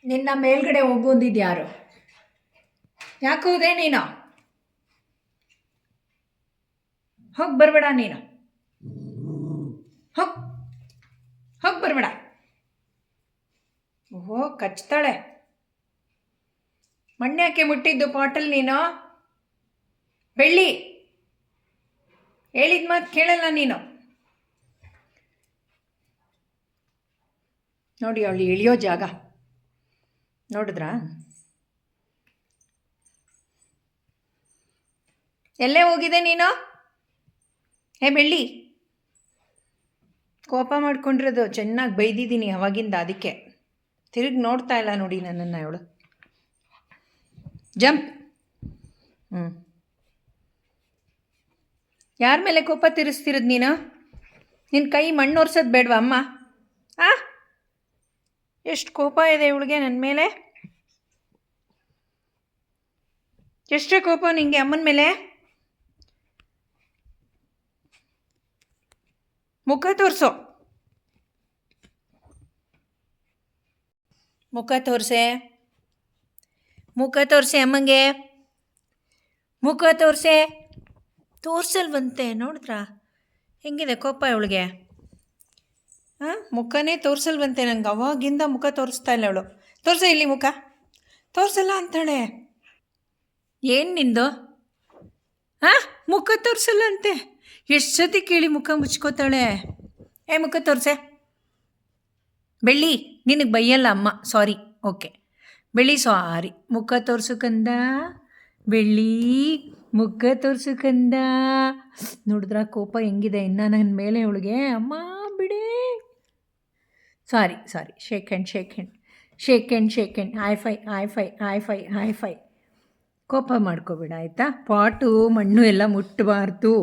ನಿನ್ನ ಮೇಲ್ಗಡೆ ಹೋಗೋದಿದ್ಯಾರು? ಯಾಕೆ ಹೋದೆ ನೀನು? ಹೋಗಿ ಬರಬೇಡ ನೀನು. ಹೋಗಿ ಹೋಗಿ ಬರಬೇಡ. ಓಹೋ, ಕಚ್ತಾಳೆ. ಮಣ್ಯಾಕೆ ಮುಟ್ಟಿದ್ದು ಪಾಟಲ್ ನೀನು? ಬೆಳ್ಳಿ, ಹೇಳಿದ ಮಾತು ಕೇಳಲ್ಲ ನೀನು. ನೋಡಿ ಅವಳು ಇಳಿಯೋ ಜಾಗ ನೋಡಿದ್ರಾ? ಎಲ್ಲೇ ಹೋಗಿದೆ ನೀನು? ಹೇ ಬೆಳ್ಳಿ, ಕೋಪ ಮಾಡ್ಕೊಂಡಿರೋದು ಚೆನ್ನಾಗಿ ಬೈದಿದ್ದೀನಿ ಅವಾಗಿಂದ, ಅದಕ್ಕೆ ತಿರುಗಿ ನೋಡ್ತಾ ಇಲ್ಲ ನೋಡಿ ನನ್ನನ್ನು ಇವಳು. ಜಂಪ್. ಯಾರ ಮೇಲೆ ಕೋಪ ತಿರ್ಸ್ತಿರೋದು ನೀನು? ನಿನ್ನ ಕೈ ಮಣ್ಣು ಒರ್ಸೋದು ಬೇಡವಾ ಅಮ್ಮ? ಎಷ್ಟು ಕೋಪ ಇದೆ ಇವಳಿಗೆ ನನ್ನ ಮೇಲೆ. ಎಷ್ಟೇ ಕೋಪ ನಿಂಗೆ ಅಮ್ಮನ ಮೇಲೆ? ಮುಖ ತೋರಿಸೋ, ಮುಖ ತೋರಿಸೆ, ಮುಖ ತೋರಿಸೆ ಅಮ್ಮಂಗೆ, ಮುಖ ತೋರಿಸೆ. ತೋರಿಸಲ್ವಂತೆ, ನೋಡಿದ್ರಾ ಹೆಂಗಿದೆ ಕೋಪ ಇವಳಿಗೆ? ಮುಖನೇ ತೋರಿಸಲ್ವಂತೆ ನಂಗೆ. ಅವಾಗಿಂದ ಮುಖ ತೋರಿಸ್ತಾ ಇಲ್ಲ ಅವಳು. ತೋರಿಸ ಇಲ್ಲಿ ಮುಖ, ತೋರಿಸಲ್ಲ ಅಂತಾಳೆ. ಏನು ನಿಂದು? ಮುಖ ತೋರಿಸಲ್ಲ ಅಂತೆ. ಎಷ್ಟು ಸತಿ ಕೇಳಿ ಮುಖ ಮುಚ್ಕೋತಾಳೆ. ಮುಖ ತೋರಿಸೆ. ಬೆಳ್ಳಿ, ನಿನಗೆ ಬೈಯಲ್ಲ ಅಮ್ಮ, ಸಾರಿ. ಓಕೆ ಬೆಳ್ಳಿ, ಸಾರಿ. ಮುಖ ತೋರಿಸು ಕಂದ. ಬೆಳ್ಳಿ, ಮುಖ ತೋರಿಸು ಕಂದ. ನೋಡಿದ್ರ ಕೋಪ ಹೆಂಗಿದೆ ಇನ್ನು ನನ್ನ ಮೇಲೆ ಅವಳಿಗೆ. ಅಮ್ಮ ಬಿಡಿ. Sorry sorry. Shake hand, shake hand, shake hand, shake hand. High five, high five, high five, high five. ಕೋಪ ಮಾಡ್ಕೋಬೇಡ ಆಯಿತಾ? ಪಾಟು ಮಣ್ಣು ಎಲ್ಲ ಮುಟ್ಟಬಾರ್ದು.